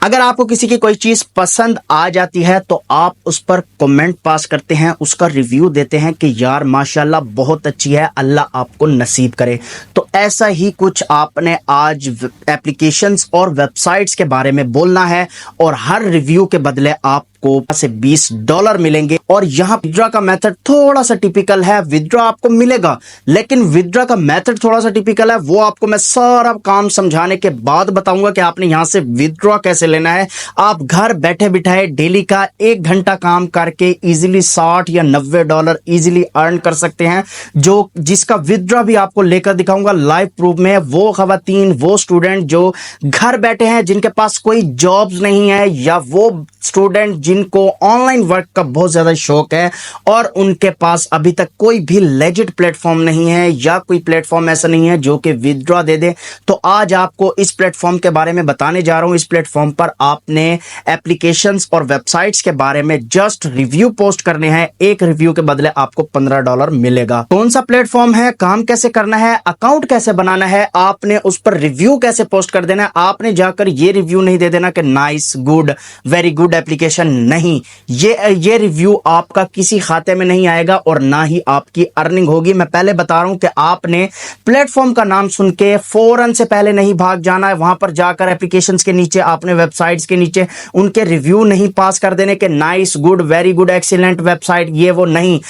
अगर आपको किसी की कोई चीज पसंद आ जाती है तो आप उस पर कमेंट पास करते हैं, उसका रिव्यू देते हैं कि यार माशाल्लाह बहुत अच्छी है, अल्लाह आपको नसीब करे। तो ऐसा ही कुछ आपने आज एप्लीकेशंस और वेबसाइट्स के बारे में बोलना है और हर रिव्यू के बदले आपको से $20 मिलेंगे। और यहाँ विड्रॉ का मेथड थोड़ा सा टिपिकल है, विड्रॉ आपको मिलेगा लेकिन विड्रॉ का मेथड थोड़ा सा टिपिकल है, वो आपको मैं सारा काम समझाने के बाद बताऊंगा कि आपने यहां से विड्रॉ कैसे लेना है। आप घर बैठे बिठाए डेली का 1 घंटा काम करके इजीली $60 या $90 इजीली अर्न कर सकते हैं, जो जिसका विड्रॉ भी आपको लेकर दिखाऊंगा लाइव प्रूफ में। वो खवातीन, वो स्टूडेंट जो घर बैठे हैं, जिनके पास कोई जॉब्स नहीं है, या वो स्टूडेंट जिनको ऑनलाइन वर्क का बहुत ज्यादा शौक है और उनके पास अभी तक कोई भी लेजिट प्लेटफॉर्म नहीं है या कोई प्लेटफॉर्म ऐसा नहीं है जो कि विड्रॉ दे दे, तो आज आपको इस प्लेटफॉर्म के बारे में बताने जा रहा हूं। इस प्लेटफॉर्म पर आपने एप्लीकेशंस और वेबसाइट्स के बारे में जस्ट रिव्यू पोस्ट करने हैं, एक रिव्यू के बदले आपको $15 मिलेगा। कौन सा प्लेटफॉर्म है, काम कैसे करना है, अकाउंट कैसे बनाना है, आपने उस पर रिव्यू कैसे पोस्ट कर देना है। आपने जाकर ये रिव्यू नहीं दे देना कि nice, good, very good application, नहीं, ये रिव्यू आपका किसी खाते में नहीं आएगा और ना ही आपकी अर्निंग होगी। मैं पहले बता रहा हूं कि आपने प्लेटफॉर्म का नाम सुन के फौरन से पहले नहीं भाग जाना है, वहां पर जाकर एप्लीकेशंस के नीचे, आपने वेबसाइट्स के नीचे उनके रिव्यू नहीं पास कर देने के nice, good, very good, excellent website, ये वो नहीं।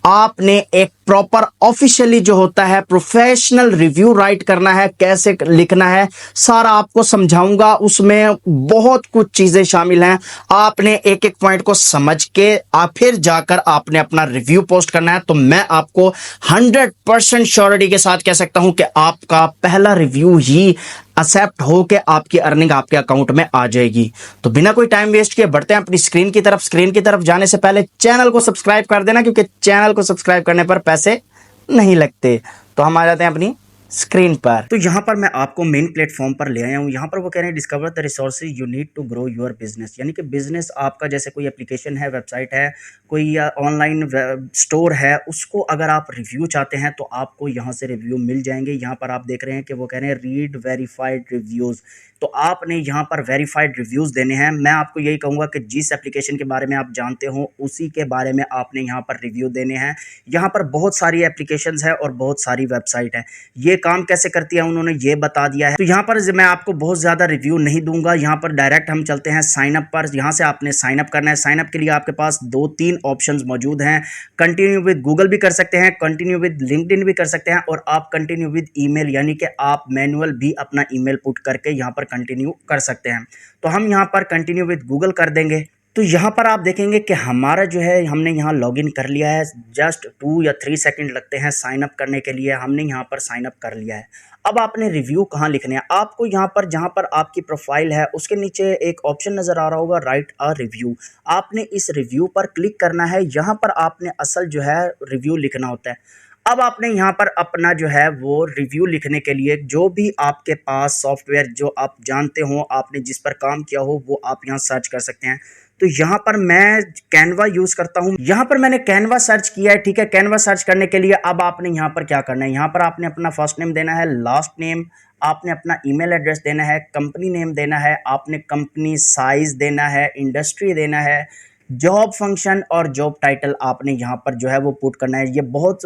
आपने एक प्रॉपर ऑफिशियली जो होता है प्रोफेशनल रिव्यू राइट करना है। कैसे लिखना है सारा आपको समझाऊंगा, उसमें बहुत कुछ चीजें शामिल हैं। आपने एक एक पॉइंट को समझ के फिर जाकर आपने अपना रिव्यू पोस्ट करना है। तो मैं आपको 100% श्योरिटी के साथ कह सकता हूं कि आपका पहला रिव्यू ही एक्सेप्ट हो के आपकी अर्निंग आपके अकाउंट में आ जाएगी। तो बिना कोई टाइम वेस्ट किए बढ़ते हैं अपनी स्क्रीन की तरफ। स्क्रीन की तरफ जाने से पहले चैनल को सब्सक्राइब कर देना, क्योंकि चैनल को सब्सक्राइब करने पर पैसे नहीं लगते। तो हम आ जाते हैं अपनी स्क्रीन पर। तो यहाँ पर मैं आपको मेन प्लेटफॉर्म पर ले आया हूँ। यहाँ पर वो कह रहे हैं discover the resources you need to grow your business, यानी कि बिजनेस आपका, जैसे कोई एप्लीकेशन है, वेबसाइट है, कोई ऑनलाइन स्टोर है, उसको अगर आप रिव्यू चाहते हैं तो आपको यहाँ से रिव्यू मिल जाएंगे। यहाँ पर आप देख रहे हैं कि वो कह रहे हैं रीड वेरीफाइड रिव्यूज़, तो आपने यहाँ पर वेरीफाइड रिव्यूज़ देने हैं। मैं आपको यही कहूँगा कि जिस एप्लीकेशन के बारे में आप जानते हो उसी के बारे में आपने यहाँ पर रिव्यू देने हैं। यहाँ पर बहुत सारी एप्लीकेशंस है और बहुत सारी वेबसाइट है, ये काम कैसे करती है उन्होंने ये बता दिया है। तो यहाँ पर मैं आपको बहुत ज़्यादा रिव्यू नहीं दूंगा। यहाँ पर डायरेक्ट हम चलते हैं साइन अप पर। यहाँ से आपने साइन अप करना है। साइन अप के लिए आपके पास 2-3 ऑप्शंस मौजूद हैं। कंटिन्यू विद गूगल भी कर सकते हैं, कंटिन्यू विद लिंक्डइन भी कर सकते हैं, और आप कंटिन्यू विद ईमेल, यानी कि आप मैनुअल भी अपना ईमेल पुट करके यहाँ पर कंटिन्यू कर सकते हैं। तो हम यहाँ पर कंटिन्यू विद गूगल कर देंगे। तो यहाँ पर आप देखेंगे कि हमारा जो है, हमने यहाँ लॉगिन कर लिया है। जस्ट 2 या 3 सेकंड लगते हैं साइन अप करने के लिए। हमने यहाँ पर साइन अप कर लिया है। अब आपने रिव्यू कहाँ लिखने हैं, आपको यहाँ पर जहाँ पर आपकी प्रोफाइल है उसके नीचे एक ऑप्शन नज़र आ रहा होगा, राइट अ रिव्यू। आपने इस रिव्यू पर क्लिक करना है। यहाँ पर आपने असल जो है रिव्यू लिखना होता है। अब आपने यहाँ पर अपना जो है वो रिव्यू लिखने के लिए जो भी आपके पास सॉफ्टवेयर जो आप जानते हो, आपने जिस पर काम किया हो, वो आप यहाँ सर्च कर सकते हैं। तो यहाँ पर मैं कैनवा यूज़ करता हूँ। यहाँ पर मैंने कैनवा सर्च किया है, ठीक है। कैनवा सर्च करने के लिए अब आपने यहाँ पर क्या करना है, यहाँ पर आपने अपना फर्स्ट नेम देना है, लास्ट नेम, आपने अपना ईमेल एड्रेस देना है, कंपनी नेम देना है, आपने कंपनी साइज देना है, इंडस्ट्री देना है, जॉब फंक्शन और जॉब टाइटल आपने यहाँ पर जो है वो पुट करना है। ये बहुत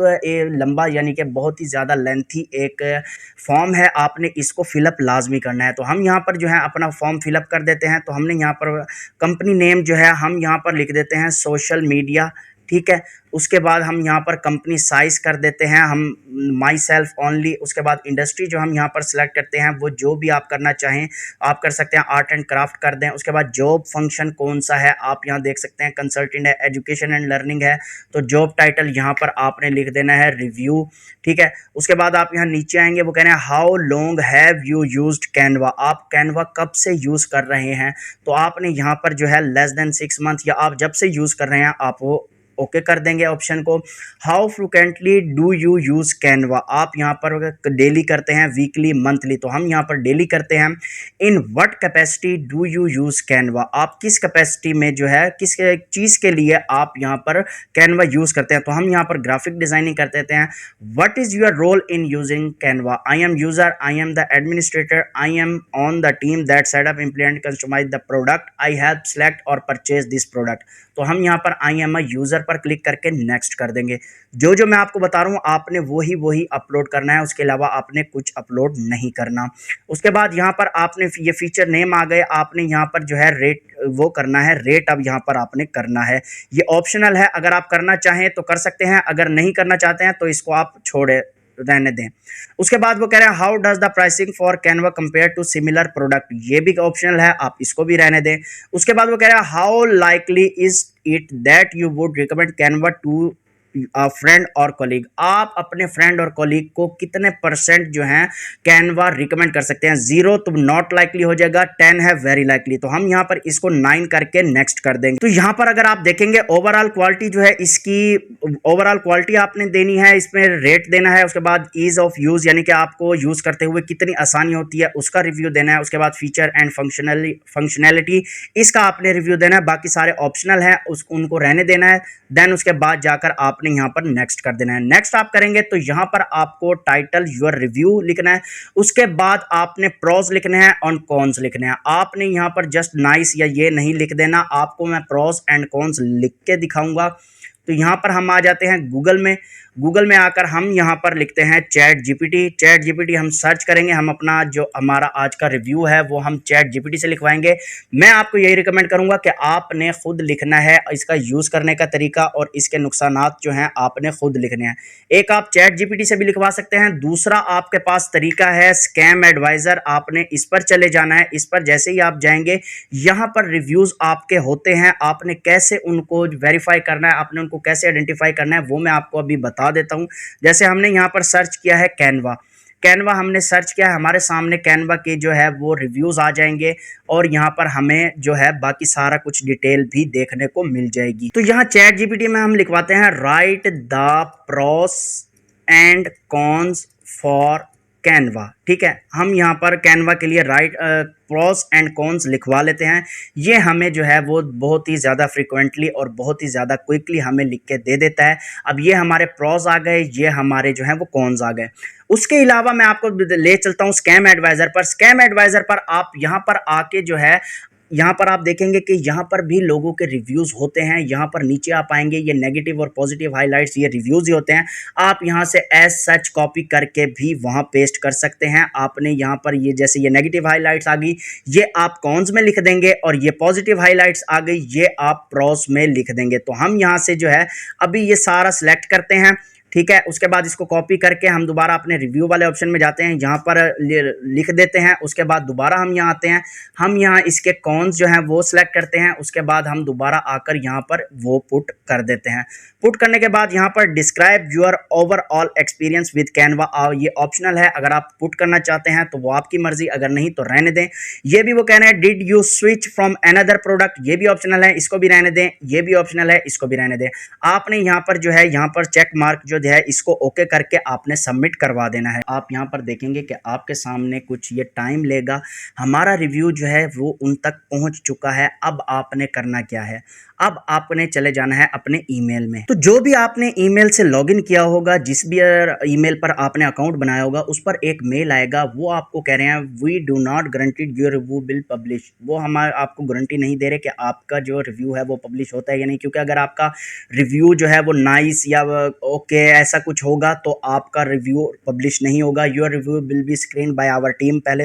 लंबा, यानी कि बहुत ही ज़्यादा लेंथी एक फॉर्म है, आपने इसको फिलअप लाजमी करना है। तो हम यहाँ पर जो है अपना फॉर्म फिलअप कर देते हैं। तो हमने यहाँ पर कंपनी नेम जो है हम यहाँ पर लिख देते हैं सोशल मीडिया, ठीक है। उसके बाद हम यहाँ पर कंपनी साइज कर देते हैं हम माई सेल्फ ओनली। उसके बाद इंडस्ट्री जो हम यहाँ पर सिलेक्ट करते हैं वो जो भी आप करना चाहें आप कर सकते हैं, आर्ट एंड क्राफ्ट कर दें। उसके बाद जॉब फंक्शन कौन सा है आप यहाँ देख सकते हैं, कंसल्टेंट है, एजुकेशन एंड लर्निंग है। तो जॉब टाइटल यहाँ पर आपने लिख देना है रिव्यू, ठीक है। उसके बाद आप यहाँ नीचे आएंगे, वो कह रहे हैं how long have you used Canva, आप कैनवा कब से यूज़ कर रहे हैं। तो आपने यहाँ पर जो है लेस देन 6 मंथ, या आप जब से यूज़ कर रहे हैं आप वो ओके कर देंगे ऑप्शन को। How frequently do you use Canva, आप यहाँ पर डेली करते हैं, वीकली, मंथली, तो हम यहाँ पर डेली करते हैं। In what capacity do you use Canva, आप किस कैपेसिटी में जो है किस चीज़ के लिए आप यहाँ पर कैनवा यूज़ करते हैं, तो हम यहाँ पर ग्राफिक डिज़ाइनिंग कर देते हैं। What is your role in using Canva, I am user, I am the administrator, I am on the team that set up implement customize the product, I have select or purchase this product. तो हम यहाँ पर I am a user पर click करके next कर देंगे। जो जो मैं आपको बता रहा हूँ आपने वही अपलोड करना है, उसके अलावा आपने कुछ अपलोड नहीं करना। उसके बाद यहाँ पर आपने ये फीचर नेम आ गए, आपने यहाँ पर जो है रेट वो करना है, रेट अब यहाँ पर आपने करना है। ये ऑप्शनल है, अगर आप करना चाहें तो कर सकते हैं, अगर नहीं करना चाहते हैं तो इसको आप छोड़े रहने दें। उसके बाद वो कह रहे हैं how does the pricing for Canva compare to similar product, ये भी ऑप्शनल है, आप इसको भी रहने दें। उसके बाद वो कह रहा है how likely is it that you would recommend Canva to friend or colleague, आप अपने फ्रेंड और कॉलीग को कितने परसेंट जो है कैनवा रिकमेंड कर सकते हैं। 0 तो नॉट लाइकली हो जाएगा, 10 है वेरी लाइकली, तो हम यहाँ पर इसको 9 करके नेक्स्ट कर देंगे। तो यहाँ पर अगर आप देखेंगे ओवरऑल क्वालिटी जो है इसकी, ओवरऑल क्वालिटी आपने देनी है, इसमें रेट देना है, उसके बाद ईज ऑफ यूज यानी कि आपको यूज करते हुए कितनी आसानी होती है उसका रिव्यू देना है, उसके बाद फीचर एंड फंक्शनैलिटी इसका आपने रिव्यू देना है, बाकी सारे ऑप्शनल है उनको रहने देना है। देन उसके बाद जाकर आपने यहाँ पर नेक्स्ट कर देना है। नेक्स्ट आप करेंगे तो यहाँ पर आपको टाइटल योर रिव्यू लिखना है, उसके बाद आपने प्रोज लिखने हैं और कॉन्स लिखने हैं। आपने यहाँ पर जस्ट नाइस या ये नहीं लिख देना, आपको मैं प्रोज एंड कॉन्स लिख के दिखाऊंगा। तो यहाँ पर हम आ जाते हैं गूगल में, गूगल में आकर हम यहाँ पर लिखते हैं चैट जीपीटी। चैट जीपीटी हम सर्च करेंगे, हम अपना जो हमारा आज का रिव्यू है वो हम चैट जीपीटी से लिखवाएंगे। मैं आपको यही रिकमेंड करूंगा कि आपने खुद लिखना है, इसका यूज़ करने का तरीका और इसके नुकसानात जो हैं आपने खुद लिखने हैं। एक आप चैट जीपीटी से भी लिखवा सकते हैं, दूसरा आपके पास तरीका है स्कैम एडवाइज़र, आपने इस पर चले जाना है। इस पर जैसे ही आप जाएंगे यहाँ पर रिव्यूज़ आपके होते हैं, आपने कैसे उनको वेरीफाई करना है, आपने उनको कैसे आइडेंटिफाई करना है वो मैं आपको अभी बता देता हूं। जैसे हमने यहां पर सर्च किया है कैनवा, कैनवा हमने सर्च किया है, हमारे सामने कैनवा के जो है वो रिव्यूज आ जाएंगे और यहाँ पर हमें जो है बाकी सारा कुछ डिटेल भी देखने को मिल जाएगी। तो यहाँ चैट जीपीटी में हम लिखवाते हैं right the pros and cons for Canva, ठीक है। हम यहाँ पर कैनवा के लिए राइट प्रोस एंड कॉन्स लिखवा लेते हैं। ये हमें जो है वो बहुत ही ज़्यादा फ्रिक्वेंटली और बहुत ही ज़्यादा क्विकली हमें लिख के दे देता है। अब ये हमारे प्रोस आ गए, ये हमारे जो है वो कॉन्स आ गए। उसके अलावा मैं आपको ले चलता हूँ स्कैम एडवाइज़र पर। स्कैम एडवाइज़र पर आप यहाँ पर आके जो है यहाँ पर आप देखेंगे कि यहाँ पर भी लोगों के रिव्यूज़ होते हैं। यहाँ पर नीचे आप आएंगे, ये नेगेटिव और पॉजिटिव हाइलाइट्स ये रिव्यूज़ ही होते हैं। आप यहाँ से एज सच कॉपी करके भी वहाँ पेस्ट कर सकते हैं। आपने यहाँ पर ये जैसे ये नेगेटिव हाइलाइट्स आ गई, ये आप कॉन्स में लिख देंगे और ये पॉजिटिव हाइलाइट्स आ गई, ये आप प्रोस में लिख देंगे। तो हम यहाँ से जो है अभी ये सारा सिलेक्ट करते हैं, ठीक है। उसके बाद इसको कॉपी करके हम दोबारा अपने रिव्यू वाले ऑप्शन में जाते हैं, यहाँ पर लिख देते हैं। उसके बाद दोबारा हम यहाँ आते हैं, हम यहाँ इसके कॉन्स जो हैं वो सिलेक्ट करते हैं। उसके बाद हम दोबारा आकर यहाँ पर वो पुट कर देते हैं। पुट करने के बाद यहाँ पर describe your overall experience with Canva, ये ऑप्शनल है, अगर आप पुट करना चाहते हैं तो वो आपकी मर्जी, अगर नहीं तो रहने दें। ये भी वो कह रहे हैं did you switch from another product, ये भी ऑप्शनल है, इसको भी रहने दें। ये भी ऑप्शनल है, इसको भी रहने दें। आपने यहाँ पर जो है यहाँ पर चेक मार्क जो है इसको ओके करके आपने सबमिट करवा देना है। आप यहाँ पर देखेंगे कि आपके सामने कुछ ये टाइम लेगा, हमारा रिव्यू जो है वो उन तक पहुंच चुका है। अब आपने करना क्या है, अब आपने चले जाना है अपने ईमेल में। तो जो भी आपने ईमेल से लॉगिन किया होगा, जिस भी ईमेल पर आपने अकाउंट बनाया होगा, उस पर एक मेल आएगा, वो आपको कह रहे हैं we do not guaranteed your review will publish. वो हमारे आपको गारंटी नहीं दे रहे कि आपका जो रिव्यू है वो पब्लिश होता है या नहीं, क्योंकि अगर आपका रिव्यू जो है वो नाइस या ओके ऐसा कुछ होगा तो आपका रिव्यू पब्लिश नहीं होगा। Your review will be screen by our team, पहले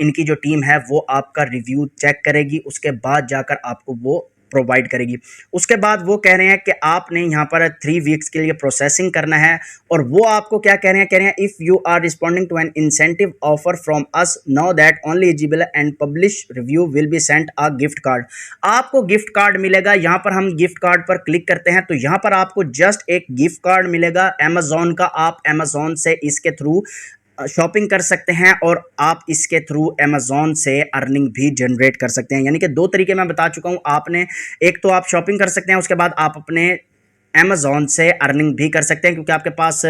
इनकी जो टीम है वो आपका रिव्यू चेक करेगी, उसके बाद जाकर आपको वो प्रोवाइड करेगी। उसके बाद वो कह रहे हैं कि आपने यहाँ पर 3 वीक्स के लिए प्रोसेसिंग करना है। और वो आपको क्या कह रहे हैं if you are responding to an incentive offer from us know that only eligible and publish review will be sent a gift card. आपको गिफ्ट कार्ड मिलेगा। यहाँ पर हम गिफ्ट कार्ड पर क्लिक करते हैं तो यहाँ पर आपको जस्ट एक गिफ्ट कार्ड मिलेगा अमेजोन का। आप अमेजोन से इसके थ्रू शॉपिंग कर सकते हैं और आप इसके थ्रू अमेजोन से अर्निंग भी जनरेट कर सकते हैं। यानी कि 2 तरीके मैं बता चुका हूं। आपने एक तो आप शॉपिंग कर सकते हैं, उसके बाद आप अपने अमेजोन से अर्निंग भी कर सकते हैं, क्योंकि आपके पास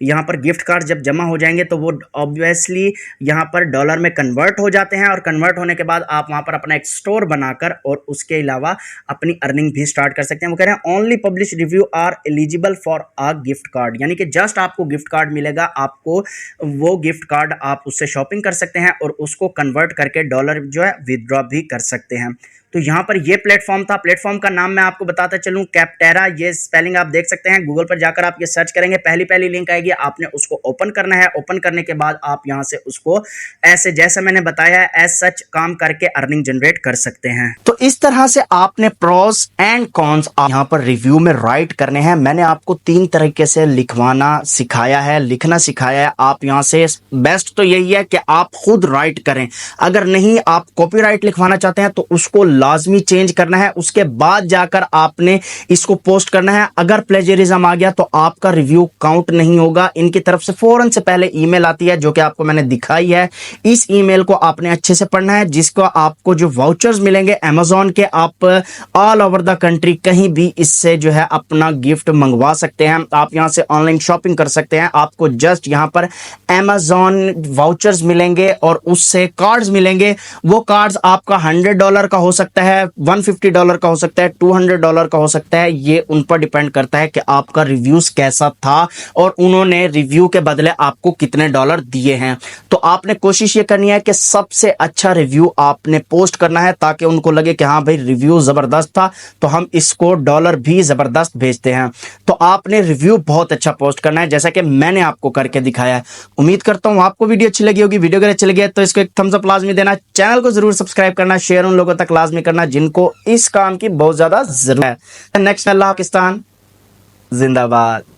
यहाँ पर गिफ्ट कार्ड जब जमा हो जाएंगे तो वो ऑब्वियसली यहाँ पर डॉलर में कन्वर्ट हो जाते हैं, और कन्वर्ट होने के बाद आप वहाँ पर अपना एक स्टोर बनाकर और उसके अलावा अपनी अर्निंग भी स्टार्ट कर सकते हैं। वो कह रहे हैं only publish review are eligible for a gift card, यानी कि जस्ट आपको गिफ्ट कार्ड मिलेगा, आपको वो गिफ्ट कार्ड आप उससे शॉपिंग कर सकते हैं और उसको कन्वर्ट करके डॉलर जो है विदड्रॉ भी कर सकते हैं। तो यहाँ पर ये प्लेटफॉर्म था, प्लेटफॉर्म का नाम मैं आपको बताता चलूँ, कैप्टेरा। ये स्पेलिंग आप देख सकते हैं, गूगल पर जाकर आप ये सर्च करेंगे, पहली लिंक आएगी, आपने उसको ओपन करना है। ओपन करने के बाद आप यहाँ से उसको ऐसे जैसे मैंने बताया है एज सच काम करके अर्निंग जनरेट कर सकते हैं। तो इस तरह से आपने प्रोस एंड कॉन्स यहाँ पर रिव्यू में राइट करने हैं। मैंने आपको 3 तरीके से लिखवाना सिखाया है, लिखना सिखाया है। आप यहाँ से बेस्ट तो यही है कि आप खुद राइट करें, अगर नहीं आप कॉपीराइट लिखवाना चाहते हैं तो उसको लाजमी चेंज करना है, उसके बाद जाकर आपने इसको पोस्ट करना है। अगर प्लेजरिज्म आ गया तो आपका रिव्यू काउंट नहीं होगा। इनकी तरफ से फौरन से पहले ईमेल आती है जो कि आपको मैंने दिखाई है। इस ईमेल को आपने अच्छे से पढ़ना है, जिसको आपको जो वाउचर्स मिलेंगे अमेजोन के, आप ऑल ओवर द कंट्री कहीं भी इससे जो है अपना गिफ्ट मंगवा सकते हैं। आप यहां से ऑनलाइन शॉपिंग कर सकते हैं। आपको जस्ट यहां पर अमेजोन वाउचर्स मिलेंगे और उससे कार्ड्स मिलेंगे। वो कार्ड्स आपका $100 का हो सकता है, $150 का हो सकता है, $200 का हो सकता है। ये उन पर डिपेंड करता है कि आपका रिव्यूज कैसा था और उन्होंने रिव्यू के बदले आपको कितने डॉलर दिए हैं। तो आपने कोशिश ये करनी है कि सबसे अच्छा रिव्यू आपने पोस्ट करना है, ताकि उनको लगे कि हाँ भाई रिव्यू जबरदस्त था तो हम इसको डॉलर भी जबरदस्त भेजते हैं। तो आपने रिव्यू बहुत अच्छा पोस्ट करना है, जैसा कि मैंने आपको करके दिखाया है। उम्मीद करता हूं आपको वीडियो अच्छी लगी होगी। वीडियो अगर अच्छी लगी है तो इसको एक थम्स अप लाजमी देना, चैनल को जरूर सब्सक्राइब करना, शेयर उन लोगों तक लाजमी करना जिनको इस काम की बहुत ज्यादा जरूरत है। नेक्स्ट, अल्लाह पाकिस्तान जिंदाबाद।